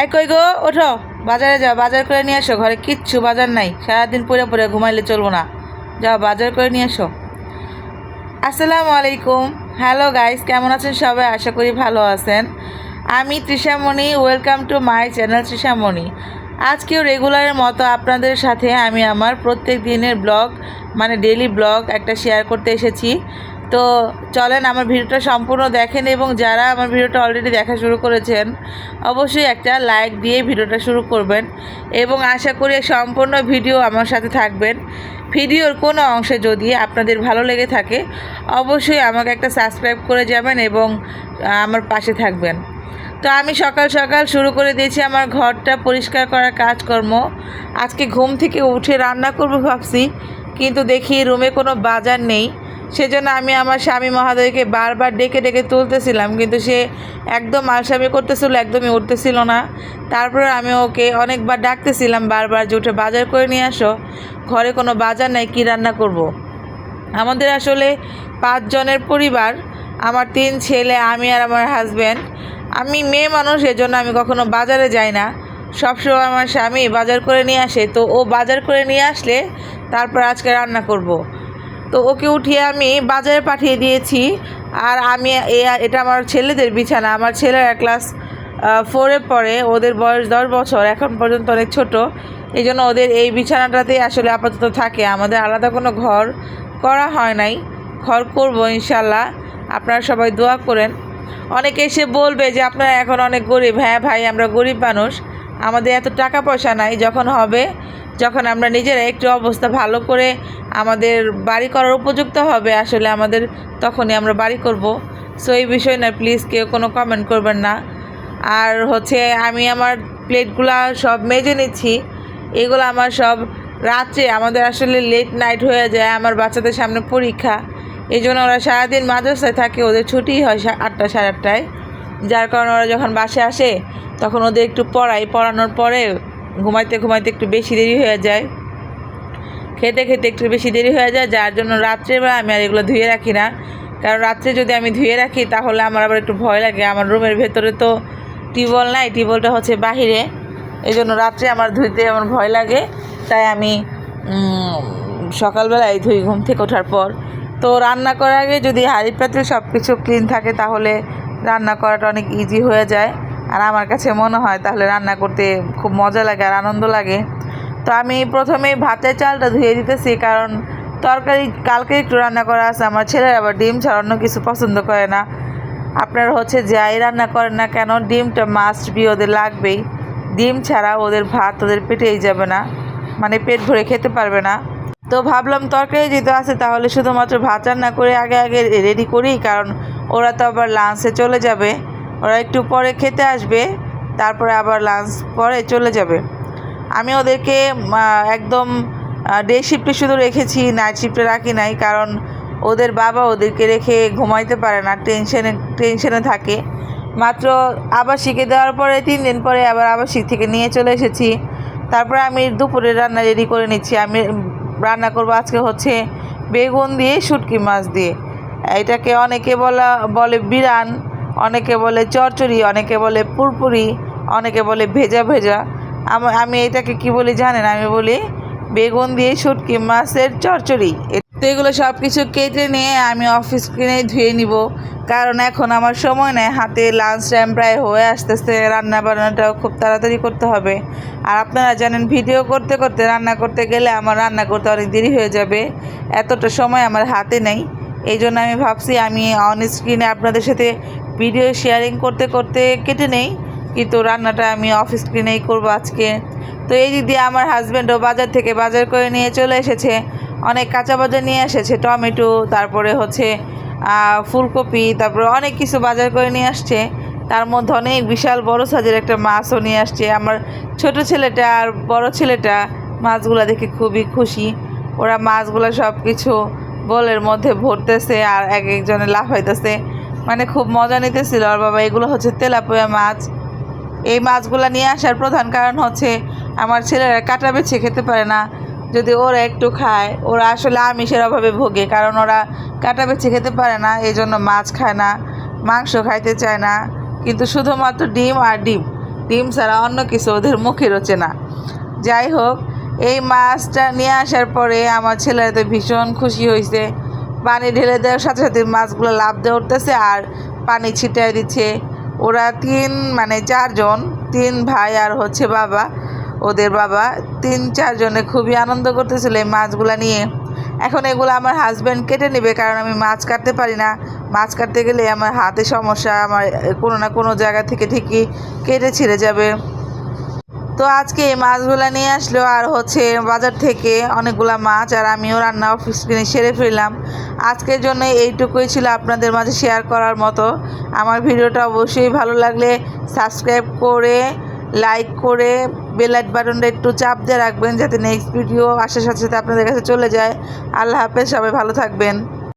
এই কই গো, ওঠো, বাজারে যাও, বাজার করে নিয়ে এসো। ঘরে কিচ্ছু বাজার নাই, সারাদিন পরে পরে ঘুমাইলে চলবো না। যাও বাজার করে নিয়ে এসো। আসসালামু আলাইকুম। হ্যালো গাইস, কেমন আছেন সবাই? আশা করি ভালো আছেন। আমি তৃষামণি, ওয়েলকাম টু মাই চ্যানেল তৃষামণি। আজকেও রেগুলারের মতো আপনাদের সাথে আমি আমার প্রত্যেক দিনের ব্লগ মানে ডেইলি ব্লগ একটা শেয়ার করতে এসেছি। তো চলেন আমার ভিডিওটা সম্পূর্ণ দেখেন, এবং যারা আমার ভিডিওটা অলরেডি দেখা শুরু করেছেন অবশ্যই একটা লাইক দিয়ে ভিডিওটা শুরু করবেন, এবং আশা করি সম্পূর্ণ ভিডিও আমার সাথে থাকবেন। ভিডিওর কোনো অংশে যদি আপনাদের ভালো লেগে থাকে অবশ্যই আমাকে একটা সাবস্ক্রাইব করে যাবেন এবং আমার পাশে থাকবেন। তো আমি সকাল সকাল শুরু করে দিয়েছি আমার ঘরটা পরিষ্কার করার কাজকর্ম। আজকে ঘুম থেকে উঠে রান্না করব ভাবছি, কিন্তু দেখি রুমে কোনো বাজার নেই। সেজন্য আমি আমার স্বামী মহোদয়কে বারবার ডেকে ডেকে তুলতেছিলাম, কিন্তু সে একদম আলসামি করতেছিল, একদমই উঠতেছিল না। তারপরে আমি ওকে অনেকবার ডাকতেছিলাম বারবার যে উঠে বাজার করে নিয়ে আসো, ঘরে কোনো বাজার নেই, কী রান্না করব। আমাদের আসলে 5 জনের পরিবার, আমার 3 ছেলে, আমি আর আমার হাজব্যান্ড। আমি মেয়ে মানুষ, এজন্য আমি কখনো বাজারে যাই না। সবসময় আমার স্বামী বাজার করে নিয়ে আসে, তো ও বাজার করে নিয়ে আসলে তারপর আজকে রান্না করব। তো ওকে উঠিয়ে আমি বাজারে পাঠিয়ে দিয়েছি। আর আমি এটা আমার ছেলেদের বিছানা। আমার ছেলেরা ক্লাস 4-এ পড়ে, ওদের বয়স 10 বছর, এখন পর্যন্ত অনেক ছোট। এই জন্য ওদের এই বিছানাটাতেই আসলে আপাতত থাকে। আমাদের আলাদা কোনো ঘর করা হয় নাই, ঘর করব ইনশাল্লাহ। আপনারা সবাই দোয়া করেন। অনেকে এসে বলবে যে আপনারা এখন অনেক গরিব। হ্যাঁ ভাই, আমরা গরিব মানুষ, আমাদের এত টাকা পয়সা নাই। যখন হবে, যখন আমরা নিজেরা একটু অবস্থা ভালো করে আমাদের বাড়ি করার উপযুক্ত হবে আসলে আমাদের, তখনই আমরা বাড়ি করব। সো এই বিষয় না, প্লিজ কেউ কোনো কমেন্ট করবেন না। আর হচ্ছে আমি আমার প্লেটগুলা সব মেজে নিচ্ছি। এগুলো আমার সব রাত্রে, আমাদের আসলে লেট নাইট হয়ে যায়, আমার বাচ্চাদের সামনে পরীক্ষা। এই জন্য ওরা সারাদিন মাদ্রাসায় থাকে, ওদের ছুটি হয় 8টা 8:30টায়। যার কারণে ওরা যখন বাসায় আসে তখন ওদের একটু পড়ানোর পরে ঘুমাইতে ঘুমাইতে একটু বেশি দেরি হয়ে যায়, খেতে খেতে একটু বেশি দেরি হয়ে যায়। যার জন্য রাত্রেবেলা আমি আর এগুলো ধুয়ে রাখি না, কারণ রাত্রে যদি আমি ধুয়ে রাখি তাহলে আমার আবার একটু ভয় লাগে। আমার রুমের ভেতরে তো টিউবওয়েল নাই, টিউবওয়েলটা হচ্ছে বাহিরে। এই জন্য রাত্রে আমার ধুইতে আমার ভয় লাগে, তাই আমি সকালবেলায় ধুই ঘুম থেকে ওঠার পর। তো রান্না করার আগে যদি হাঁড়ি পাতিল সব কিছু ক্লিন থাকে তাহলে রান্না করাটা অনেক ইজি হয়ে যায়। আর আমার কাছে মনে হয় তাহলে রান্না করতে খুব মজা লাগে আর আনন্দ লাগে। তো আমি প্রথমে ভাতের চালটা ধুয়ে দিতেছি, কারণ তরকারি কালকে একটু রান্না করা আছে। আমার ছেলের আবার ডিম ছাড়া অন্য কিছু পছন্দ করে না। আপনারা হচ্ছে যাই রান্না করেন না কেন, ডিমটা মাস্ট বি, ওদের লাগবেই। ডিম ছাড়া ওদের ভাত ওদের পেটেই যাবে না, মানে পেট ভরে খেতে পারবে না। তো ভাবলাম তরকারি যেহেতু আছে তাহলে শুধুমাত্র ভাত রান্না করে আগে আগে রেডি করি, কারণ ওরা তো আবার লাঞ্চে চলে যাবে, ওরা একটু পরে খেতে আসবে, তারপরে আবার লাঞ্চ পরে চলে যাবে। আমি ওদেরকে একদম ডে শিফটে শুধু রেখেছি, নাইট শিফটে রাখি নাই, কারণ ওদের বাবা ওদেরকে রেখে ঘুমাইতে পারে না, টেনশনে থাকে। মাত্র আবাসিকে দেওয়ার পরে 3 দিন পরে আবার আবাসিক থেকে নিয়ে চলে এসেছি। তারপরে আমি দুপুরে রান্না রেডি করে নিচ্ছি। আমি রান্না করবো আজকে হচ্ছে বেগুন দিয়ে শুটকি মাছ দিয়ে। এটাকে অনেকে বলে বিরান, অনেকে বলে চচ্চড়ি, অনেকে বলে পুরপুরি, অনেকে বলে ভেজা ভেজা। আমি এটাকে কি বলি জানেন? আমি বলি বেগুন দিয়ে শুটকি মাছের চচ্চড়ি। তো এগুলো সব কিছু কেটে নিয়ে আমি অফিস কিনে ধুয়ে নিব, কারণ এখন আমার সময় নেই, হাতে লাঞ্চ টাইম প্রায় হয়ে আসতেছে, রান্না বান্নাটাও খুব তাড়াতাড়ি করতে হবে। আর আপনারা জানেন ভিডিও করতে করতে রান্না করতে গেলে আমার রান্না করতে অনেক দেরি হয়ে যাবে, এতটা সময় আমার হাতে নেই। এই জন্য আমি ভাবছি আমি অন স্ক্রিনে আপনাদের সাথে ভিডিও শেয়ারিং করতে করতে কেটে নেই, কিন্তু রান্নাটা আমি অফ স্ক্রিনেই করবো আজকে। তো এই দিক দিয়ে আমার হাজব্যান্ডও বাজার থেকে বাজার করে নিয়ে চলে এসেছে, অনেক কাঁচা বাজার নিয়ে এসেছে, টমেটো, তারপরে হচ্ছে ফুলকপি, তারপরে অনেক কিছু বাজার করে নিয়ে আসছে। তার মধ্যে অনেক বিশাল বড় সাইজের একটা মাছও নিয়ে আসছে। আমার ছোট ছেলেটা আর বড় ছেলেটা মাছগুলো দেখে খুবই খুশি। ওরা মাছগুলো সব কিছু বোলের মধ্যে ভরতেছে আর এক একজনে লাফাইতেছে, মানে খুব মজা নিতেছিল। আর বাবা, এগুলো হচ্ছে তেলাপিয়া মাছ। এই মাছগুলো নিয়ে আসার প্রধান কারণ হচ্ছে আমার ছেলেরা কাঁটা বেছে খেতে পারে না। যদি ওরা একটু খায়, ওরা আসলে আমিষের অভাবে ভোগে, কারণ ওরা কাঁটা বেছে খেতে পারে না, এই জন্য মাছ খায় না, মাংস খাইতে চায় না, কিন্তু শুধুমাত্র ডিম আর ডিম। ডিম ছাড়া অন্য কিছু ওদের মুখে রোচে না। যাই হোক, এই মাছটা নিয়ে আসার পরে আমার ছেলেরা তো ভীষণ খুশি হয়েছে। পানি ঢেলে দেওয়ার সাথে সাথে মাছগুলো লাফ দিয়ে উঠতেছে আর পানি ছিটিয়ে দিচ্ছে। ওরা চারজন, 3 ভাই আর বাবা, ওদের বাবা, 3-4 জনে খুবই আনন্দ করতেছিল এই মাছগুলা নিয়ে। এখন এগুলো আমার হাজব্যান্ড কেটে নেবে, কারণ আমি মাছ কাটতে পারি না। মাছ কাটতে গেলে আমার হাতে সমস্যা, আমার কোনো না কোনো জায়গা থেকে ঠিকই কেটে ছিঁড়ে যাবে। তো আজকে এই মাছগুলা নিয়ে আসলো আর বাজার থেকে অনেকগুলা মাছ, আর আমিও রান্না অফিস সেরে ফেললাম। আজকের জন্য এইটুকুই ছিল আপনাদের মাঝে শেয়ার করার মতো। আমার ভিডিওটা অবশ্যই ভালো লাগলে সাবস্ক্রাইব করে, লাইক করে, বেল আইকন বাটনটা একটু চাপ দিয়ে রাখবেন, যাতে নেক্সট ভিডিও আসার সাথে সাথে আপনাদের কাছে চলে যায়। আল্লাহ হাফেজ, সবাই ভালো থাকবেন।